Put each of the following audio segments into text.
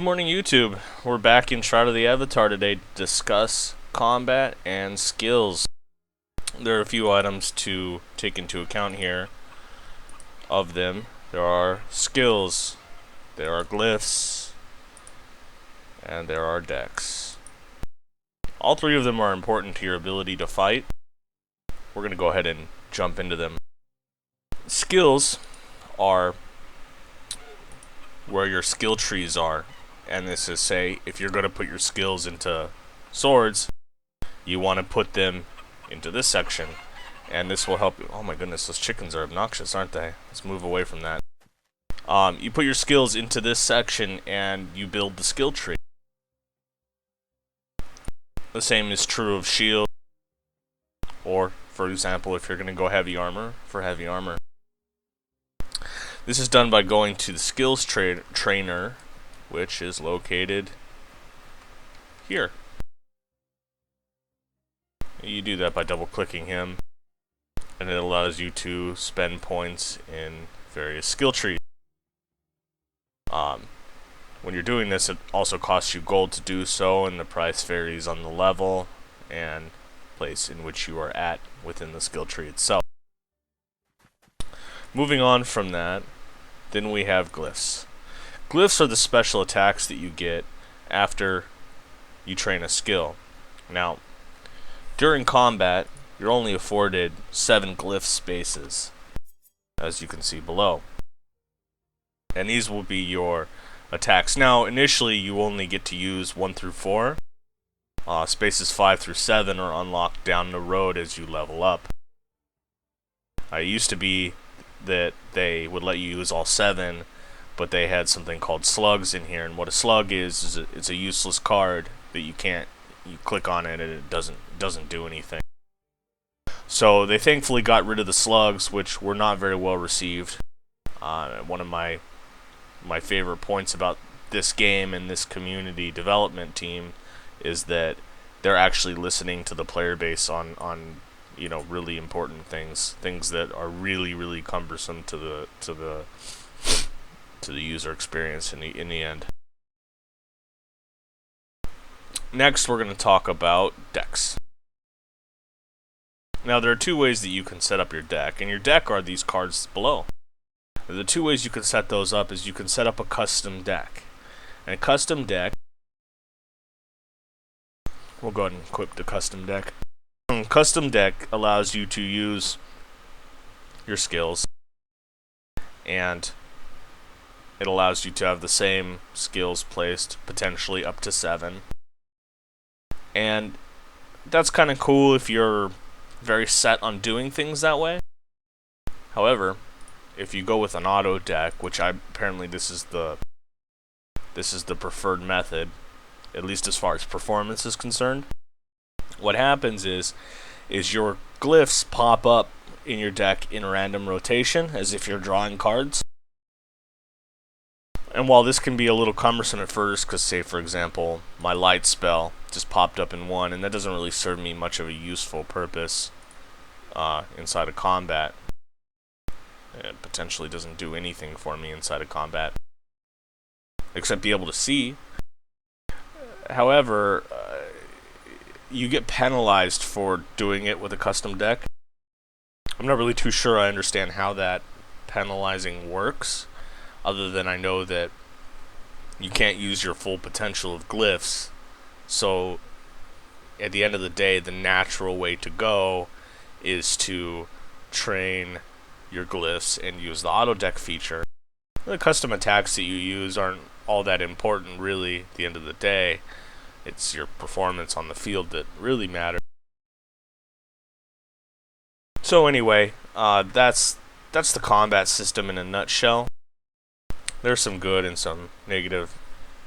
morning, YouTube. We're back in Shroud of the Avatar today to discuss combat and skills. There are a few items to take into account here. Of them, there are skills, there are glyphs, and there are decks. All three of them are important to your ability to fight. We're going to go ahead and jump into them. Skills are where your skill trees are, and this is, say, if you're going to put your skills into swords, you want to put them into this section, and this will help you. Oh my goodness, those chickens are obnoxious, aren't they? Let's move away from that. You put your skills into this section and you build the skill tree. The same is true of shield, or for example, if you're going to go heavy armor, for heavy armor. This is done by going to the skills trainer, which is located here. You do that by double clicking him, and it allows you to spend points in various skill trees. When you're doing this, it also costs you gold to do so, and the price varies on the level and place in which you are at within the skill tree itself. Moving on from that, then we have glyphs. Glyphs are the special attacks that you get after you train a skill. Now, during combat, you're only afforded 7 glyph spaces, as you can see below. And these will be your attacks. Now, initially, you only get to use 1 through 4. Spaces 5 through 7 are unlocked down the road as you level up. It used to be that they would let you use all 7, but they had something called slugs in here, and what a slug is it's a useless card that you click on it and it doesn't do anything. So they thankfully got rid of the slugs, which were not very well received. One of my favorite points about this game and this community development team is that they're actually listening to the player base on really important things that are really cumbersome to the user experience in the end. Next, we're going to talk about decks. Now, there are 2 ways that you can set up your deck, and your deck are these cards below. The 2 ways you can set those up is you can set up a custom deck. And a custom deck, we'll go ahead and equip the custom deck. Custom deck allows you to use your skills, and it allows you to have the same skills placed, potentially up to 7. And that's kind of cool if you're very set on doing things that way. However, if you go with an auto deck, which apparently this is the preferred method, at least as far as performance is concerned, what happens is your glyphs pop up in your deck in random rotation, as if you're drawing cards. And while this can be a little cumbersome at first, because say for example, my light spell just popped up in 1, and that doesn't really serve me much of a useful purpose inside of combat. It potentially doesn't do anything for me inside of combat, except be able to see. However, you get penalized for doing it with a custom deck. I'm not really too sure I understand how that penalizing works, other than I know that you can't use your full potential of glyphs. So at the end of the day, the natural way to go is to train your glyphs and use the auto deck feature. The custom attacks that you use aren't all that important really at the end of the day. It's your performance on the field that really matters. So anyway, that's the combat system in a nutshell. There's some good and some negative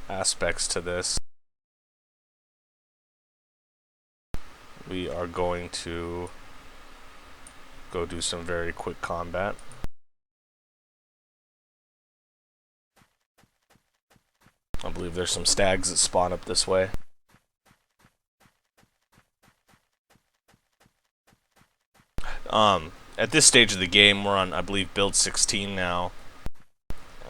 aspects to this. We are going to go do some very quick combat. I believe there's some stags that spawn up this way. At this stage of the game, we're on, I believe, build 16 now.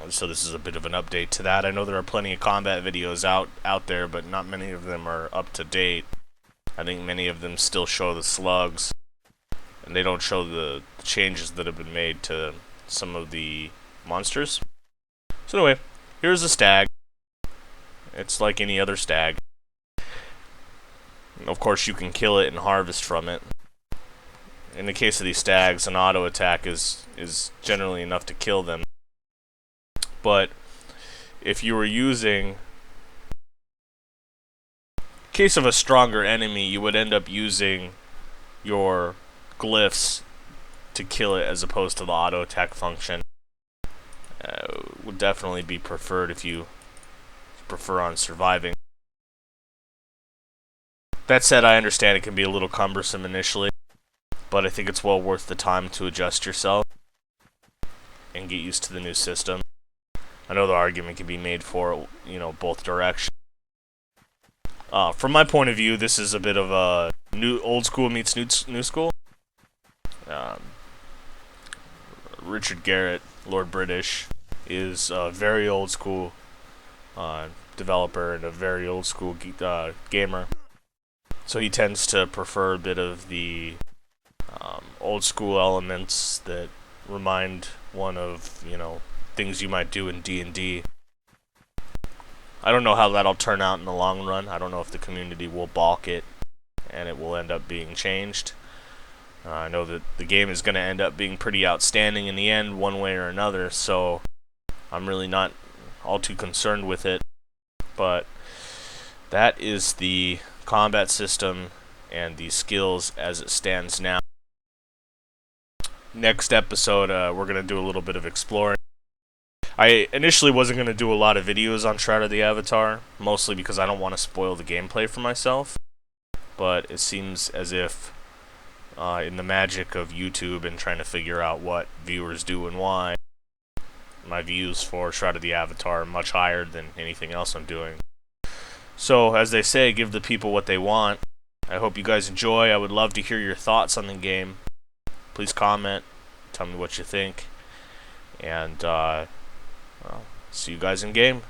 So this is a bit of an update to that. I know there are plenty of combat videos out there, but not many of them are up to date. I think many of them still show the slugs, and they don't show the changes that have been made to some of the monsters. So anyway, here's a stag. It's like any other stag. Of course, you can kill it and harvest from it. In the case of these stags, an auto attack is generally enough to kill them. But if you were using, in case of a stronger enemy, you would end up using your glyphs to kill it as opposed to the auto attack function. Would definitely be preferred if you prefer on surviving. That said, I understand it can be a little cumbersome initially, but I think it's well worth the time to adjust yourself and get used to the new system. I know the argument can be made for, both directions. From my point of view, this is a bit of a old school meets new school. Richard Garrett, Lord British, is a very old school developer and a very old school gamer. So he tends to prefer a bit of the old school elements that remind one of, things you might do in D&D. I don't know how that'll turn out in the long run. I don't know if the community will balk it and it will end up being changed. I know that the game is going to end up being pretty outstanding in the end, one way or another, so I'm really not all too concerned with it. But that is the combat system and the skills as it stands now. Next episode, we're going to do a little bit of exploring. I initially wasn't going to do a lot of videos on Shroud of the Avatar, mostly because I don't want to spoil the gameplay for myself. But it seems as if, in the magic of YouTube and trying to figure out what viewers do and why, my views for Shroud of the Avatar are much higher than anything else I'm doing. So, as they say, give the people what they want. I hope you guys enjoy. I would love to hear your thoughts on the game. Please comment, tell me what you think, and see you guys in game.